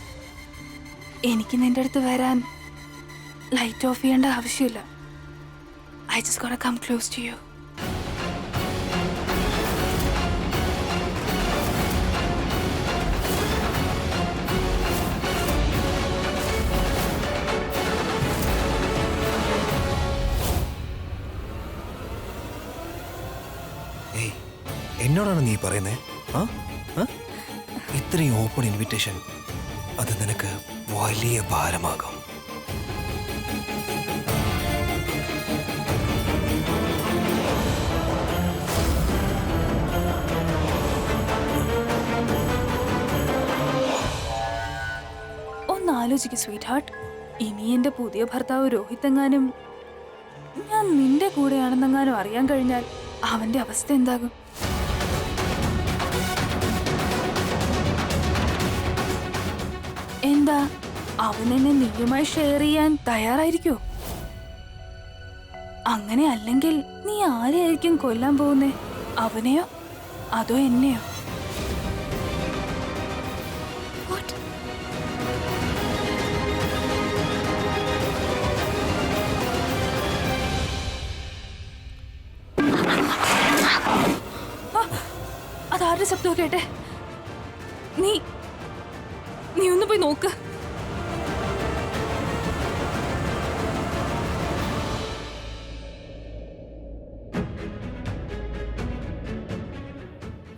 എനിക്ക് നിന്റെ അടുത്ത് വരാൻ ലൈറ്റ് ഓഫ് ചെയ്യേണ്ട ആവശ്യമില്ല. I just gotta come close to you. എന്നോടാണ് നീ പറയുന്നേ? ഇത്രയും ഓപ്പൺ ഇൻവിറ്റേഷൻ അത് നിനക്ക് വലിയ ഭാരമാകും. ഒന്ന് ആലോചിക്ക് സ്വീറ്റ് ഹാർട്ട്. ഇനി എന്റെ പുതിയ ഭർത്താവ് രോഹിത് എങ്ങാനും ഞാൻ നിന്റെ കൂടെയാണെന്നെങ്ങാനും അറിയാൻ കഴിഞ്ഞാൽ അവന്റെ അവസ്ഥ എന്താകും? എന്താ, അവൻ എന്നെ നീയുമായി ഷെയർ ചെയ്യാൻ തയ്യാറായിരിക്കോ? അങ്ങനെ അല്ലെങ്കിൽ നീ ആരെയായിരിക്കും കൊല്ലാൻ പോകുന്നേ? അവനെയോ അതോ എന്നെയോ? അതാരുടെ ശബ്ദമോ കേട്ടെ? നീ ഒന്ന് പോയി നോക്ക്.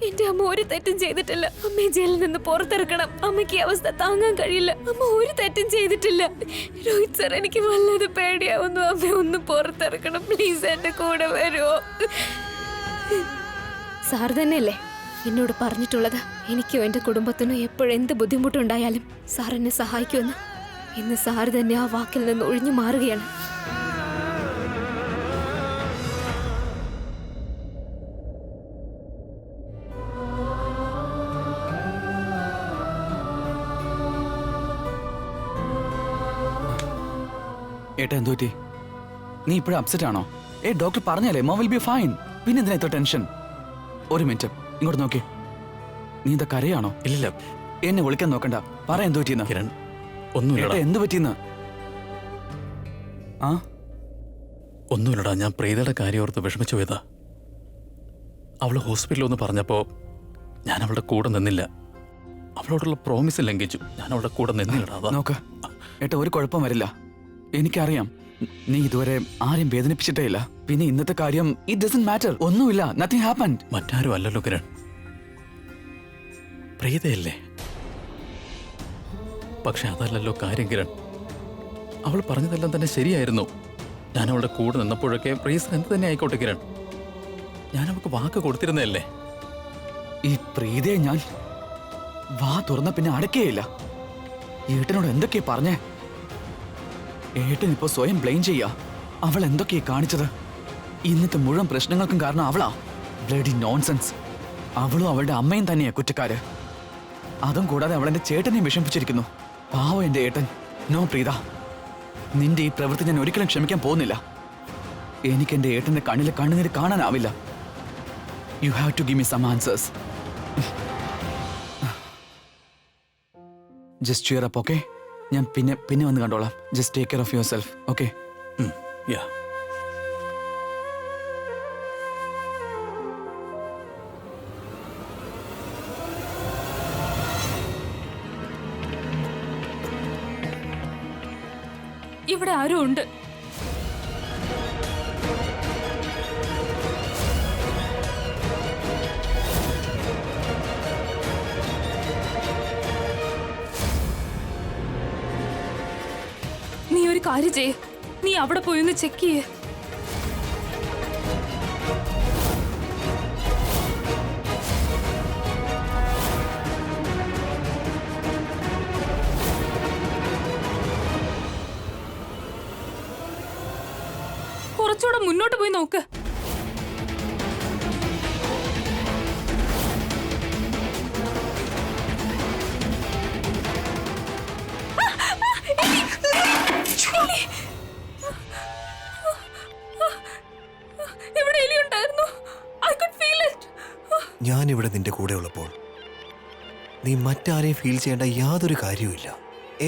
എന്റെ അമ്മ ഒരു തെറ്റും ചെയ്തിട്ടില്ല. അമ്മയെ ജയിലിൽ നിന്ന് പുറത്തിറക്കണം. അമ്മയ്ക്ക് ഈ അവസ്ഥ താങ്ങാൻ കഴിയില്ല. അമ്മ ഒരു തെറ്റും ചെയ്തിട്ടില്ല. രോഹിത് സർ, എനിക്ക് വല്ലാതെ പേടിയാവുന്നു. അമ്മ ഒന്ന് പുറത്തിറക്കണം പ്ലീസ്. എന്റെ കൂടെ വരുമോ? സാർ തന്നെയല്ലേ എന്നോട് പറഞ്ഞിട്ടുള്ളത്, എനിക്കോ എന്റെ കുടുംബത്തിനോ എപ്പോഴെന്ത് ബുദ്ധിമുട്ടുണ്ടായാലും സാർ എന്നെ സഹായിക്കുമെന്ന്. ഇന്ന് സാർ തന്നെ ആ വാക്കിൽ നിന്ന് ഒഴിഞ്ഞു മാറുകയാണ്. ഏട്ടാ എന്തു പറ്റി? നീ ഇപ്പോഴും അപ്സെറ്റ് ആണോ? ഡോക്ടർ പറഞ്ഞല്ലേ മോ വിൽ ബി ഫൈൻ. പിന്നെ എന്തിനാ ഇത്ര ടെൻഷൻ? ഒരു മിനിറ്റ് ഇങ്ങോട്ട് നോക്കി. നീ എന്താ കരയാണോ? ഇല്ല, എന്നെ വിളിക്കാൻ നോക്കണ്ട. പറ എന്തു പറ്റിയെന്ന്. കിരൺ, ഒന്നുമില്ലടാ. എന്ത് പറ്റിയെന്ന്? ഒന്നുമില്ലടാ, ഞാൻ പ്രീതയുടെ കാര്യം ഓർത്ത് വിഷമിച്ചു പോയതാ. അവള് ഹോസ്പിറ്റലിൽ ഒന്ന് പറഞ്ഞപ്പോ ഞാൻ അവളുടെ കൂടെ നിന്നില്ല. അവളോടുള്ള പ്രോമിസ് ലംഘിച്ചു. ഞാൻ അവളുടെ കൂടെ നിന്നില്ലടാ. നോക്ക് ഏട്ടാ, ഒരു കുഴപ്പം വരില്ല. എനിക്കറിയാം നീ ഇതുവരെ ആരെയും വേദനിപ്പിച്ചിട്ടേ ഇല്ല. പിന്നെ ഇന്നത്തെ കാര്യം ഇറ്റ് ഡസന്റ് മാറ്റർ. ഒന്നുമില്ല, നത്തിങ് ഹാപ്പൻഡ്. മറ്റാരും അല്ലല്ലോ കിരൺ, പ്രീതയല്ലേ. പക്ഷെ അതല്ലല്ലോ കാര്യം കിരൺ. അവൾ പറഞ്ഞതെല്ലാം തന്നെ ശരിയായിരുന്നു. ഞാൻ അവളുടെ കൂടെ നിന്നപ്പോഴൊക്കെ റീസൺ എന്ത് തന്നെ ആയിക്കോട്ടെ കിരൺ, ഞാൻ അവൾക്ക് വാക്ക് കൊടുത്തിരുന്നതല്ലേ. ഈ പ്രീതയെ ഞാൻ വാ തുറന്ന പിന്നെ അടക്കേയില്ല. ഏട്ടനോട് എന്തൊക്കെയാ പറഞ്ഞേ? ഏട്ടൻ ഇപ്പോ സ്വയം ബ്ലെയിം ചെയ്യാ. അവൾ എന്തൊക്കെയാ കാണിച്ചത്? ഇന്നത്തെ മുഴുവൻ പ്രശ്നങ്ങൾക്കും കാരണം അവളാ. Bloody nonsense. അവളും അവളുടെ അമ്മയും തന്നെയാ കുറ്റക്കാര്. അതും കൂടാതെ അവൾ എന്റെ ചേട്ടനെയും വിഷമിപ്പിച്ചിരിക്കുന്നു. പാവം എന്റെ ഏട്ടൻ. നോ പ്രീത, നിന്റെ ഈ പ്രവൃത്തി ഞാൻ ഒരിക്കലും ക്ഷമിക്കാൻ പോകുന്നില്ല. എനിക്ക് എന്റെ ഏട്ടന്റെ കണ്ണിലെ കണ്ണുനീര് കാണാനാവില്ല. You have to give me some answers. Just cheer up, okay? ഞാൻ പിന്നെ വന്ന് കണ്ടോളാം. Just take care of yourself, okay? ഇവിടെ ആരും ഉണ്ട്. നീ ഒരു കാര്യം ചെയ്യ്, നീ അവിടെ പോയി ഒന്ന് ചെക്ക് ചെയ്യ്. കുറച്ചുകൂടെ മുന്നോട്ട് പോയി നോക്ക്. ഇവിടെ എലി ഉണ്ടായിരുന്നു. I could feel it. ഞാനിവിടെ നിന്റെ കൂടെ ഉള്ളപ്പോൾ നീ മറ്റാരെയും ഫീൽ ചെയ്യേണ്ട യാതൊരു കാര്യവുമില്ല.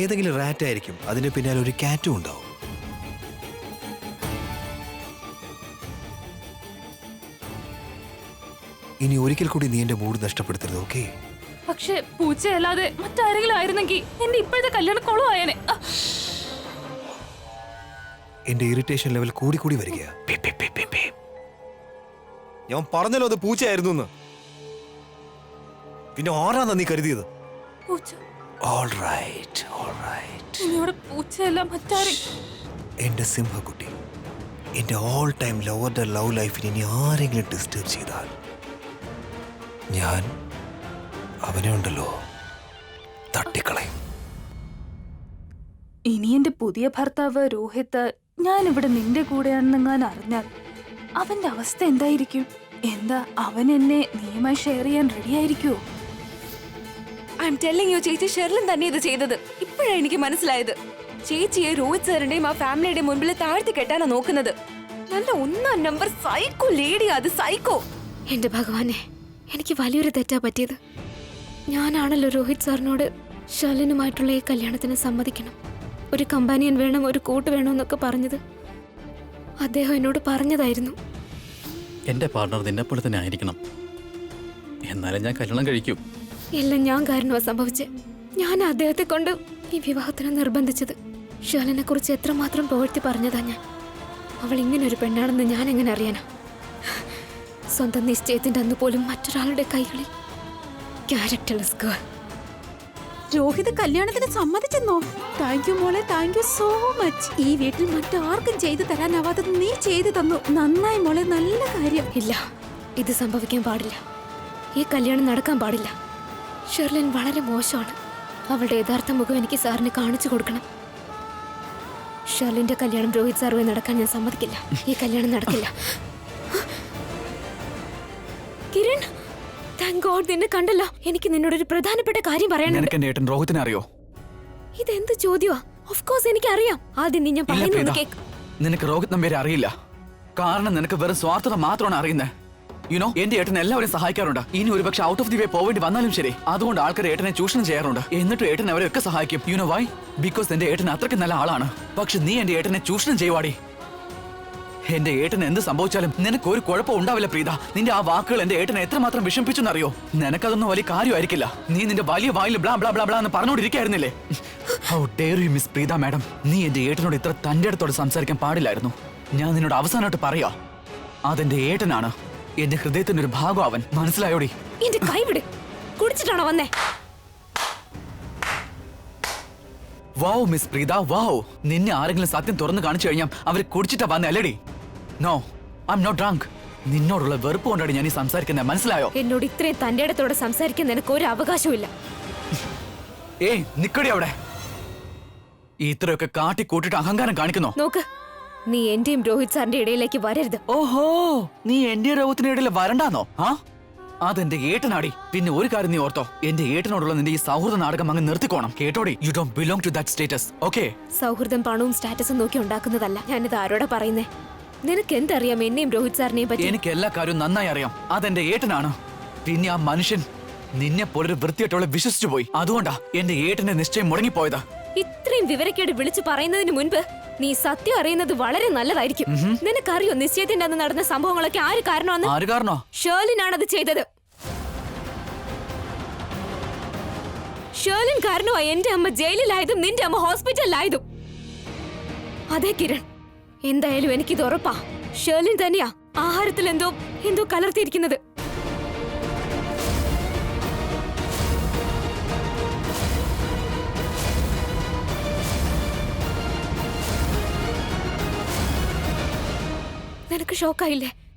ഏതെങ്കിലും റാറ്റ് ആയിരിക്കും, അതിന് പിന്നാലെ ഒരു കാറ്റും ഉണ്ടാവും. ഇനി ഒരിക്കൽ കൂടി നീ എന്റെ മൂഡ് നഷ്ടപ്പെടുത്തരുത്, ഓക്കെ? പക്ഷെ പൂച്ചയല്ലാതെ മറ്റാരെങ്കിലും ആയിരുന്നെങ്കിൽ എന്റെ ഇപ്പോഴത്തെ കല്യാണം കൊളമായേനെ. എന്റെ ഇറിറ്റേഷൻ ലെവൽ കൂടി കൂടി വരികയാ. ഞാൻ പറഞ്ഞല്ലോ അത് പൂച്ചയായിരുന്നു എന്ന്. പിന്നെ ആരാന്നാ നീ കരുതിയത്? പൂച്ച. All right, all right. ഇനിയോടെ പൂച്ചയല്ല മറ്റാരെ. എന്റെ സിംഹക്കുട്ടി, എന്റെ ഓൾ ടൈം ലവറുടെ ലവ് ലൈഫിന് ഇനി ആരെങ്കിലും ഡിസ്റ്റർബ് ചെയ്താൽ ഞാൻ അവനെ ഉണ്ടല്ലോ തട്ടിക്കളയും. ഇനി എന്റെ പുതിയ ഭർത്താവ് രോഹിത് ഞാനിവിടെ നിന്റെ കൂടെയാണെന്നെങ്ങാൻ അറിഞ്ഞാൽ അവന്റെ അവസ്ഥ എന്തായിരിക്കും? എന്താ അവൻ എന്നെ നീയുമായി ഷെയർ ചെയ്യാൻ റെഡി ആയിരിക്കുമോ? ഐ എം ടെല്ലിങ് യു, ചേച്ചി ഷെർലിൻ തന്നെ ഇത് ചെയ്തത്. ഇപ്പോഴാണ് എനിക്ക് മനസ്സിലായത്. ചേച്ചിയെ രോഹിത് സാറിന്റെയും ആ ഫാമിലിയുടെയും മുൻപിൽ താഴ്ത്തി കെട്ടാനാ നോക്കുന്നത്. നല്ല ഒന്നാം നമ്പർ സൈക്കോ ലേഡി അത്, സൈക്കോ. എന്റെ ഭഗവാനെ, എനിക്ക് വലിയൊരു തെറ്റാ പറ്റിയത്. ഞാനാണല്ലോ രോഹിത് സാറിനോട് ഷർലിനുമായിട്ടുള്ള ഈ കല്യാണത്തിന് സമ്മതിക്കണം, ഒരു കമ്പാനിയൻ വേണം, ഒരു കൂട്ട് വേണമെന്നൊക്കെ പറഞ്ഞത്. അദ്ദേഹം എന്നോട് പറഞ്ഞതായിരുന്നു. എന്റെ പാർട്ണർ നിന്നെപ്പോലെ തന്നെ ആയിരിക്കണം, എന്നാലും ഞാൻ കല്യാണം കഴിക്കും. എല്ലാം ഞാൻ കാരണമാ സംഭവിച്ചേ. ഞാൻ അദ്ദേഹത്തെ കൊണ്ട് ഈ വിവാഹത്തിന് നിർബന്ധിച്ചത്. ഷർലിനെ കുറിച്ച് എത്രമാത്രം പുകഴ്ത്തി പറഞ്ഞതാ ഞാൻ. അവൾ ഇങ്ങനെ ഒരു പെണ്ണാണെന്ന് ഞാൻ എങ്ങനെ അറിയാനാ? സ്വന്തം നിശ്ചയത്തിന്റെ അന്ന് പോലും മറ്റൊരാളുടെ കൈകളിൽ. Characterless girl. രോഹിത് കല്യാണത്തിന് സമ്മതിച്ചെന്നോ? താങ്ക് യു മോളെ, താങ്ക് യു സോ മച്ച്. ഈ വീട്ടിൽ മറ്റാർക്കും ചെയ്തു തരാനാവാത്തത് നീ ചെയ്തു തന്നു. നന്നായി മോളെ, നല്ല കാര്യം. ഇല്ല, ഇത് സംഭവിക്കാൻ പാടില്ല. ഈ കല്യാണം നടക്കാൻ പാടില്ല. ഷെർലിൻ വളരെ മോശമാണ്. അവളുടെ യഥാർത്ഥ മുഖം എനിക്ക് സാറിന് കാണിച്ചു കൊടുക്കണം. ഷെർലിന്റെ കല്യാണം രോഹിത് സാറുമായി നടക്കാൻ ഞാൻ സമ്മതിക്കില്ല. ഈ കല്യാണം നടക്കില്ല. കിരൺ, താങ്ക് ഗോഡ് നിന്നെ കണ്ടല്ലോ. എനിക്ക് നിന്നോടൊരു പ്രധാനപ്പെട്ട കാര്യം പറയാനുണ്ട്. നിനക്ക് എന്റെ ഏട്ടൻ രോഹിത്തിനെ അറിയോ? ഇതെന്ത് ചോദ്യമാ? ഓഫ് കോഴ്സ് എനിക്ക് അറിയാം. ആദ്യം നീ ഞാൻ പറയുന്നത് കേക്ക്. നിനക്ക് രോഹിത് നമ്പേരെ അറിയില്ല. കാരണം നിനക്ക് വെറും സ്വാർത്ഥത മാത്രമാണ് അറിയുന്നത്. യുനോ, എന്റെ ഏട്ടൻ എല്ലാവരും സഹായിക്കാറുണ്ട്. ഇനി ഒരുപക്ഷെ ഔട്ട് ഓഫ് ദി വേ പോവേണ്ടി വന്നാലും ശരി, അതുകൊണ്ട് ആൾക്കാർ ഏട്ടനെ ചൂഷണം ചെയ്യാറുണ്ട്. എന്നിട്ട് ഏട്ടൻ അവരെയൊക്കെ സഹായിക്കും. You know Y? ബിക്കോസ് എന്റെ ഏട്ടൻ അത്രയ്ക്ക് നല്ല ആളാണ്. പക്ഷെ നീ എന്റെ ഏട്ടനെ ചൂഷണം ചെയ്യുവാടി. എന്റെ ഏട്ടന് എന്ത് സംഭവിച്ചാലും നിനക്ക് ഒരു കുഴപ്പം ഉണ്ടാവില്ല പ്രീത. നിന്റെ ആ വാക്കുകൾ എന്റെ ഏട്ടനെ എത്രമാത്രം വിഷമിപ്പിച്ചെന്നറിയോ? നിനക്കതൊന്നും വലിയ കാര്യമായിരിക്കില്ല. നീ നിന്റെ വലിയ വായിൽ ബ്ലാ ബ്ലാ ബ്ലാ ബ്ലാ എന്ന് പറഞ്ഞുകൊണ്ടിരിക്കായിരുന്നില്ലേ? How dare you miss Preetha madam. നീ എന്റെ ഏട്ടനോട് ഇത്ര തന്റെ അടുത്തോട് സംസാരിക്കാൻ പാടില്ലായിരുന്നു. ഞാൻ നിന്നോട് അവസാനമായിട്ട് പറയാ, അതെന്റെ ഏട്ടനാണ്. എന്റെ ഹൃദയത്തിന്റെ ഒരു ഭാഗം അവൻ. മനസ്സിലായോടി? എന്റെ കൈവിട്. കുടിച്ചിട്ടാണോ വന്നേ? Wow miss Preetha, wow. നിന്നെ ആരെങ്കിലും സത്യം തുറന്നു കാണിച്ചു കഴിഞ്ഞാൽ അവര് കുടിച്ചിട്ടാ വന്നേ അല്ലേടി? No, I am not drunk. നിന്നോടുള്ള വെറുപ്പ് കൊണ്ടാണ് ഞാൻ ഈ സംസാരിക്കുന്നത്. മനസ്സിലായോ? എന്നോട് ഇത്രയും തന്റെ ഇടത്തോടെ സംസാരിക്കാൻ നിനക്ക് ഒരു അവകാശവും. ഏയ് നിക്കടി അവിടെ. ഇത്രയൊക്കെ കാട്ടി കൂട്ടിട്ട് അഹങ്കാരം കാണിക്കുന്നോ? നോക്ക്, നീ എന്റെയും രോഹിത് സാറിന്റെ ഇടയിലേക്ക് വരരുത്. ഓഹോ, നീ എന്റെ രോഗത്തിന്റെ ഇടയിൽ വരണ്ടാന്നോ? ആ, അതെന്റെ ഏട്ടനാടി. പിന്നെ ഒരു കാര്യം നീ ഓർത്തോ, എന്റെ ഏട്ടനോടുള്ള നിന്റെ ഈ സൗഹൃദ നാടകം അങ്ങ് നിർത്തിക്കോണം, കേട്ടോടി? You don't belong to that status, okay? സൗഹൃദം പണവും സ്റ്റാറ്റസും നോക്കി ഉണ്ടാക്കുന്നതല്ല. ഞാനിത് ആരോടാ പറയുന്നേ? നിനക്ക് എന്തറിയാം എന്നെയും രോഹിത് സാറിനെയും പറ്റി? എനിക്ക് എല്ലാ കാര്യവും നന്നായി അറിയാം. അതെന്റെ ഏട്ടനാണ്. പിന്നെ ആ മനുഷ്യൻ നിന്നെ പോലൊരു വൃത്തിയായിട്ടുള്ള വിശ്വസിച്ചു പോയി. അതുകൊണ്ടാ എന്റെ ഏട്ടന്റെ നിശ്ചയം മുടങ്ങിപ്പോയത്. ഇത്രയും വിവരക്കേട് വിളിച്ചു പറയുന്നതിന് മുൻപ് നീ സത്യം അറിയുന്നത് വളരെ നല്ലതായിരിക്കും. നിനക്കറിയോ നിശ്ചയത്തിന്റെ അന്ന് നടന്ന സംഭവങ്ങളൊക്കെ ആര് കാരണമെന്ന്? ആര് കാരണോ? ഷേർലിനാണത് ചെയ്തത്. ഷേർലിൻ കാരണമായി എന്റെ അമ്മ ജയിലിലായതും നിന്റെ അമ്മ ഹോസ്പിറ്റലിലായതും. അതെ കിരൺ, എന്തായാലും എനിക്കിത് ഉറപ്പാ. ഷേർലിൻ തന്നെയാ ആഹാരത്തിൽ എന്തോ കലർത്തിയിരിക്കുന്നത്. നിനക്ക് ഷോക്കായില്ലേ?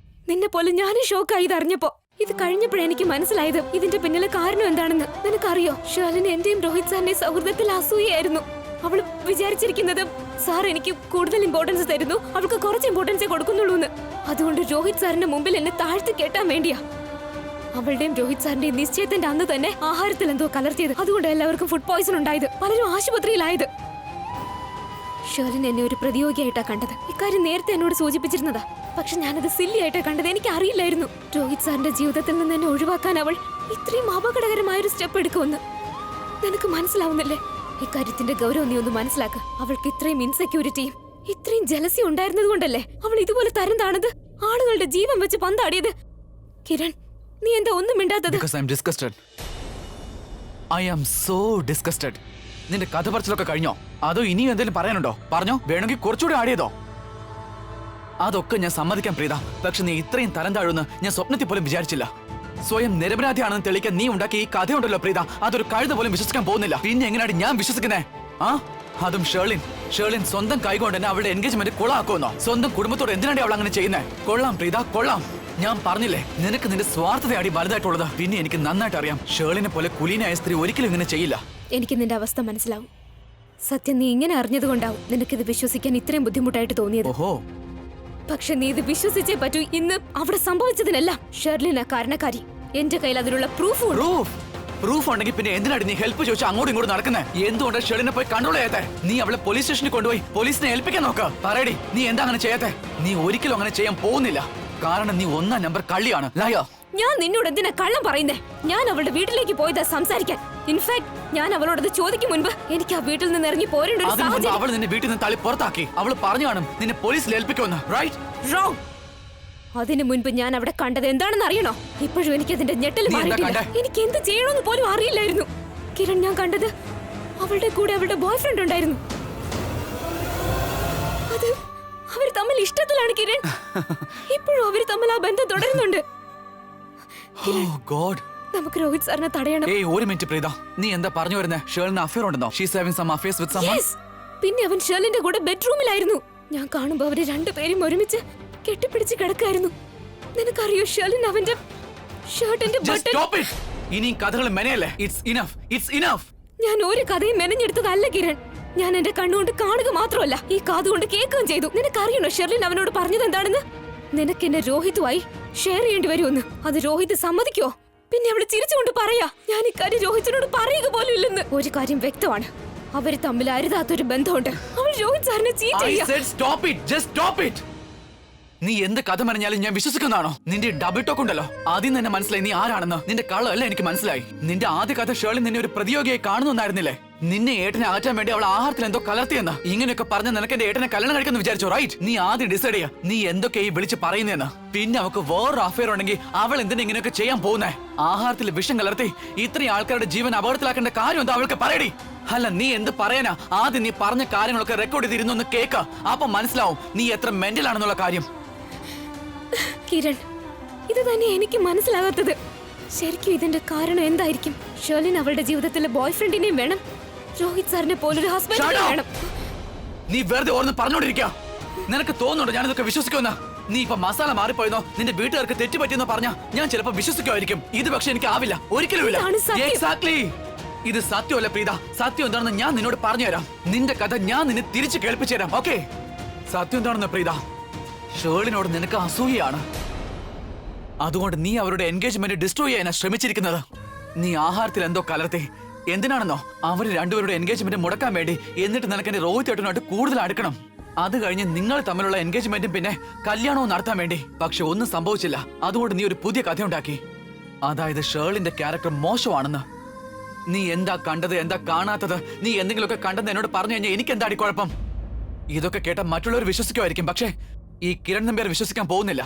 നിന്നെ പോലെ ഞാനും ഷോക്കായി ഇതറിഞ്ഞപ്പോ. ഇത് കഴിഞ്ഞപ്പോഴേ എനിക്ക് മനസ്സിലായത് ഇതിന്റെ പിന്നിലെ കാരണം എന്താണെന്ന്. നിനക്കറിയോ, ഷേർലിന് എന്റെയും രോഹിത് സാറിന്റെ സൗഹൃദത്തിൽ അസൂയായിരുന്നു. അവള് വിചാരിച്ചിരിക്കുന്നത് സാർ എനിക്ക് കൂടുതൽ ഇമ്പോർട്ടൻസ് തരുന്നു, അവൾക്ക് കുറച്ച് ഇമ്പോർട്ടൻസേ കൊടുക്കുന്നുള്ളൂ എന്ന്. അതുകൊണ്ട് രോഹിത് സാറിന്റെ മുമ്പിൽ എന്നെ താഴ്ത്തി കേട്ടാൻ വേണ്ടിയാ അവളുടെയും രോഹിത് സാറിന്റെയും നിശ്ചയത്തിന്റെ അന്ന് തന്നെ ആഹാരത്തിൽ എന്തോ കലർത്തിയത്. അതുകൊണ്ട് എല്ലാവർക്കും ഫുഡ് പോയ്സൺ ഉണ്ടായത്, പലരും ആശുപത്രിയിലായത്. ഷേർലിൻ എന്നെ ഒരു പ്രതിയോഗിയായിട്ടാ കണ്ടത്. ഇക്കാര്യം നേരത്തെ എന്നോട് സൂചിപ്പിച്ചിരുന്നതാ. പക്ഷെ ഞാനത് സില്ലിയായിട്ടാ കണ്ടത്. എനിക്ക് അറിയില്ലായിരുന്നു രോഹിത് സാറിന്റെ ജീവിതത്തിൽ നിന്ന് എന്നെ ഒഴിവാക്കാൻ അവൾ ഇത്രയും അപകടകരമായൊരു സ്റ്റെപ്പ് എടുക്കുമെന്ന്. നിനക്ക് മനസ്സിലാവുന്നില്ലേ? ഇക്കാര്യത്തിന്റെ ഗൗരവം നീ ഒന്ന് മനസ്സിലാക്ക്. അവൾക്ക് ഇത്രയും ഇൻസെക്യൂരിറ്റിയും ഇത്രയും ജലസി ഉണ്ടായിരുന്നത് കൊണ്ടല്ലേ അവൾ ഇതുപോലെ തരം താണത്, ആളുകളുടെ ജീവൻ വെച്ച് പന്താടിയത്. കിരൺ, നീ എന്താ ഒന്നും മിണ്ടാത്തത്? Because I am disgusted. I am so disgusted. നിന്റെ കഥ പറച്ചിലൊക്കെ കഴിഞ്ഞോ? അതോ ഇനിയും എന്തെങ്കിലും പറയാനുണ്ടോ? പറഞ്ഞോ, വേണമെങ്കിൽ കുറച്ചുകൂടി ആടിയതോ? അതൊക്കെ ഞാൻ സമ്മതിക്കാൻ പ്രീത. പക്ഷെ നീ ഇത്രയും തരം താഴുന്ന് ഞാൻ സ്വപ്നത്തിൽ പോലും വിചാരിച്ചില്ല. സ്വയം നിരപരാധിയാണെന്ന് തെളിയിക്കാൻ നീ ഉണ്ടാക്കിയ ഈ കഥയുണ്ടല്ലോ പ്രീത, അതൊരു കഴുത പോലും വിശ്വസിക്കാൻ പോകുന്നില്ല. പിന്നെ എങ്ങനെയാണ് ഞാൻ വിശ്വസിക്കുന്നേ? ആ, അതും ഷേർലിൻ സ്വന്തം കൈകൊണ്ട് തന്നെ അവളുടെ എൻഗേജ്മെന്റ് കൊളാക്കുമെന്നോ? സ്വന്തം കുടുംബത്തോട് എന്തിനാണ് അവൾ അങ്ങനെ ചെയ്യുന്നേ? കൊള്ളാം പ്രീത, കൊള്ളാം. ഞാൻ പറഞ്ഞില്ലേ, നിനക്ക് നിന്റെ സ്വാർത്ഥതയാടി വലുതായിട്ടുള്ളത്. പിന്നെ എനിക്ക് നന്നായിട്ട് അറിയാം, ഷേർലിനെ പോലെ കുലീനായ സ്ത്രീ ഒരിക്കലും ഇങ്ങനെ ചെയ്യില്ല. എനിക്ക് നിന്റെ അവസ്ഥ മനസ്സിലാവും. സത്യം നീ ഇങ്ങനെ അറിഞ്ഞതുകൊണ്ടാവും നിനക്കിത് വിശ്വസിക്കാൻ ഇത്രയും ബുദ്ധിമുട്ടായിട്ട് തോന്നിയത്. ഓഹോ, പക്ഷെ നീ ഇത് വിശ്വസിച്ചേ പറ്റൂ. ഇന്ന് അവിടെ സംഭവിച്ചതിനെല്ലാം ഷെർലിനാ കാരണക്കാരി. എന്റെ കയ്യിൽ അതിനുള്ള പ്രൂഫ് ഉണ്ടെങ്കിൽ പിന്നെ എന്തിനാണ് നീ ഹെൽപ്പ് ചോദിച്ചാൽ അങ്ങോട്ടും ഇങ്ങോട്ടും നടക്കുന്നേ? എന്തുകൊണ്ട് ഷെർലിനെ പോയി കൺട്രോൾ ചെയ്യാത്തെ? നീ അവളെ പോലീസ് സ്റ്റേഷനിൽ കൊണ്ടുപോയി പോലീസിനെ ഏൽപ്പിക്കാൻ നോക്ക്. പറയടി, നീ എന്താ അങ്ങനെ ചെയ്യാത്തെ? നീ ഒരിക്കലും അങ്ങനെ ചെയ്യാൻ പോകുന്നില്ല. കാരണം നീ 1 നമ്പർ കള്ളിയാണ്, ലയർ. ഞാൻ നിന്നോട് എന്തിനാ കള്ളം പറയുന്നേ? ഞാൻ അവളുടെ വീട്ടിലേക്ക് പോയതാ സംസാരിക്കാൻ. ഇൻഫാക്ട് ഞാൻ അവളോടത് ചോദിക്കും മുൻപ് എനിക്ക് ആ വീട്ടിൽ നിന്ന് ഇറങ്ങി പോരേണ്ട ഒരു സാഹചര്യം. അവൾ നിന്നെ വീട്ടിൽ നിന്ന് തള്ളി പുറത്താക്കി. അവൾ പറഞ്ഞു കാണും നിന്നെ പോലീസിൽ ഏൽപ്പിക്കുമെന്ന്. റൈറ്റ്? റോങ്. അതിനു മുൻപ് ഞാൻ അവിടെ കണ്ടത് എന്താണെന്ന് അറിയണോ? ഇപ്പോഴും എനിക്ക് അതിന്റെ ഞെട്ടൽ മാറിയിട്ടില്ല. എനിക്ക് എന്ത് ചെയ്യണമെന്ന് പോലും അറിയില്ലായിരുന്നു. കിരൺ, ഞാൻ കണ്ടത് അവളുടെ കൂടെ അവളുടെ ബോയ് ഫ്രണ്ട് ഉണ്ടായിരുന്നു. അത് അവർ തമ്മിൽ ഇഷ്ടത്തിലാണ് കിരൺ. ഇപ്പോഴും അവർ തമ്മിൽ ആ ബന്ധം തുടരുന്നുണ്ട്. നമുക്ക് രോഹിത് സാറിനെ തടയണം. ഏയ്, ഒരു മിനിറ്റ് പ്രീത, നീ എന്താ പറഞ്ഞു വരുന്നേ? ഷേർലിന് അഫയർ ഉണ്ടെന്നോ? She's having some affairs with someone? Yes. പിന്നെ അവൻ ഷേർലിന്റെ കൂടെ ബെഡ്റൂമിലായിരുന്നു. ഞാൻ കാണുമ്പോൾ അവര് രണ്ടുപേരും ഒരുമിച്ച് കെട്ടിപ്പിടിച്ച് കിടക്കായിരുന്നു. നിനക്കറിയോ, ഷേർലിൻ അവന്റെ ഷർട്ടിന്റെ ബട്ടൺ. ഇനി കഥകൾ മെനയല്ലേ? It's enough, it's enough. ഞാൻ ഒരു കഥയും മെനഞ്ഞെടുത്തതല്ല കിരൺ. ഞാൻ എന്റെ കണ്ണുകൊണ്ട് കാണുക മാത്രമല്ല, ഈ കാതുകൊണ്ട് കേൾക്കുകയും ചെയ്തു. നിനക്കറിയണോ ഷെർലിൻ അവനോട് പറഞ്ഞത് എന്താണെന്ന്? നിനക്ക് എന്നെ രോഹിതുമായി ഷെയർ ചെയ്യേണ്ടി വരുമെന്ന്. അത് രോഹിത് സമ്മതിക്കോ? പിന്നെ അവള് ചിരിച്ചുകൊണ്ട് പറയാ, ഞാൻ ഇക്കാര്യം രോഹിത്തിനോട് പറയുക പോലും ഇല്ലെന്ന്. ഒരു കാര്യം വ്യക്തമാണ്, അവര് തമ്മിൽ അരുതാത്തൊരു ബന്ധമുണ്ട്. അവൾ രോഹിത് സാറിനെ ചീറ്റ് ചെയ്യാ. I said stop it. Just stop it. നീ എന്ത് കഥ പറഞ്ഞാലും ഞാൻ വിശ്വസിക്കുന്നതാണോ? നിന്റെ ഡബിൾ ടോക്ക് ഉണ്ടല്ലോ, ആദ്യം തന്നെ മനസ്സിലായി നീ ആരാണെന്ന്. നിന്റെ കള്ളല്ല എനിക്ക് മനസ്സിലായി. നിന്റെ ആദ്യ കഥ ഷേർലി നിന്നെ ഒരു പ്രതിയോഗിയായി കാണുന്നുണ്ടായിരുന്നില്ലേ? നിന്നെ ഏട്ടനെ അകറ്റാൻ വേണ്ടി അവൾ ആഹാരത്തിൽ എന്തോ കലർത്തിയെന്ന്. ഇങ്ങനെയൊക്കെ പറഞ്ഞ നിനക്ക് എന്റെ ഏട്ടനെ കല്യാണം കഴിക്കുന്നു വിചാരിച്ചോ? റൈറ്റ്? നീ ആദ്യം ഡിസൈഡ് ചെയ്യാ നീ എന്തൊക്കെ ഈ വിളിച്ച് പറയുന്നതെന്ന്. പിന്നെ അവൾക്ക് വേറൊരു അഫയർ ഉണ്ടെങ്കിൽ അവൾ എന്തിനാ ഇങ്ങനെയൊക്കെ ചെയ്യാൻ പോകുന്നേ? ആഹാരത്തിൽ വിഷം കലർത്തി ഇത്രയും ആൾക്കാരുടെ ജീവൻ അപകടത്തിലാക്കേണ്ട കാര്യം എന്താ അവൾക്ക് പറയടി. അല്ല, നീ എന്ത് പറയാനാ? ആദ്യം നീ പറഞ്ഞ കാര്യങ്ങളൊക്കെ റെക്കോർഡ് ചെയ്തിരുന്നു ഒന്ന് കേൾക്ക. അപ്പൊ മനസ്സിലാവും നീ എത്ര മെന്റൽ ആണെന്നുള്ള കാര്യം. കിരൺ, ഇത് തന്നെ എനിക്ക് മനസ്സിലാകാത്തത്. ശരിക്കും ഇതിന്റെ കാരണം എന്തായിരിക്കും? ഷേർലിൻ അവളുടെ ജീവിതത്തിലെ ബോയ് ഫ്രണ്ടിനെയും വേണം, രോഹിത് സാറിനെ പോലൊരു ഹസ്ബൻഡിനെയും വേണം. നീ വെറുതെ ഓർന്ന് പറഞ്ഞോണ്ടിരിക്ക. നിനക്ക് തോന്നുന്നുണ്ടോ ഞാനിതൊക്കെ വിശ്വസിക്കുമെന്ന്? നീ ഇപ്പൊ മസാല മാറിപ്പോയെന്നോ നിന്റെ വീട്ടുകാർക്ക് തെറ്റുപറ്റിയെന്നോ പറഞ്ഞാ ഞാൻ ചിലപ്പോ വിശ്വസിക്കുമായിരിക്കും. ഇത് പക്ഷെ എനിക്ക് ആവില്ല, ഒരിക്കലുമില്ല. എക്സാക്ട്ലി, ഇത് സത്യമല്ല പ്രീത. സത്യം എന്താണെന്ന് ഞാൻ നിന്നോട് പറഞ്ഞുതരാം. നിന്റെ കഥ ഞാൻ നിന്നെ തിരിച്ചു കേൾപ്പിച്ചു തരാം. ഓക്കെ? സത്യം എന്താണെന്ന് പ്രീത, ഷേർലിനോട് നിനക്ക് അസൂയയാണ്. അതുകൊണ്ട് നീ അവരുടെ എൻഗേജ്മെന്റ് ഡിസ്ട്രോയ് ചെയ്യാനാ ശ്രമിച്ചിരിക്കുന്നത്. നീ ആഹാരത്തിൽ എന്തോ കലർത്തി. എന്തിനാണെന്നോ? അവര് രണ്ടുപേരുടെ എൻഗേജ്മെന്റ് മുടക്കാൻ വേണ്ടി. എന്നിട്ട് നിനക്ക് എന്റെ രോഹിത് ഏട്ടനായിട്ട് കൂടുതൽ അടുക്കണം. അത് കഴിഞ്ഞ് നിങ്ങൾ തമ്മിലുള്ള എൻഗേജ്മെന്റും പിന്നെ കല്യാണവും നടത്താൻ വേണ്ടി. പക്ഷെ ഒന്നും സംഭവിച്ചില്ല. അതുകൊണ്ട് നീ ഒരു പുതിയ കഥ ഉണ്ടാക്കി. അതായത് ഷേർലിന്റെ ക്യാരക്ടർ മോശമാണെന്ന്. നീ എന്താ കണ്ടത്, എന്താ കാണാത്തത്? നീ എന്തെങ്കിലുമൊക്കെ കണ്ടെന്ന് എന്നോട് പറഞ്ഞു കഴിഞ്ഞാൽ എനിക്ക് എന്താടി കുഴപ്പം? ഇതൊക്കെ കേട്ട മറ്റുള്ളവർ വിശ്വസിക്കുമായിരിക്കും, പക്ഷേ ഈ കിരൺ നമ്പ്യാർ വിശ്വസിക്കാൻ പോകുന്നില്ല.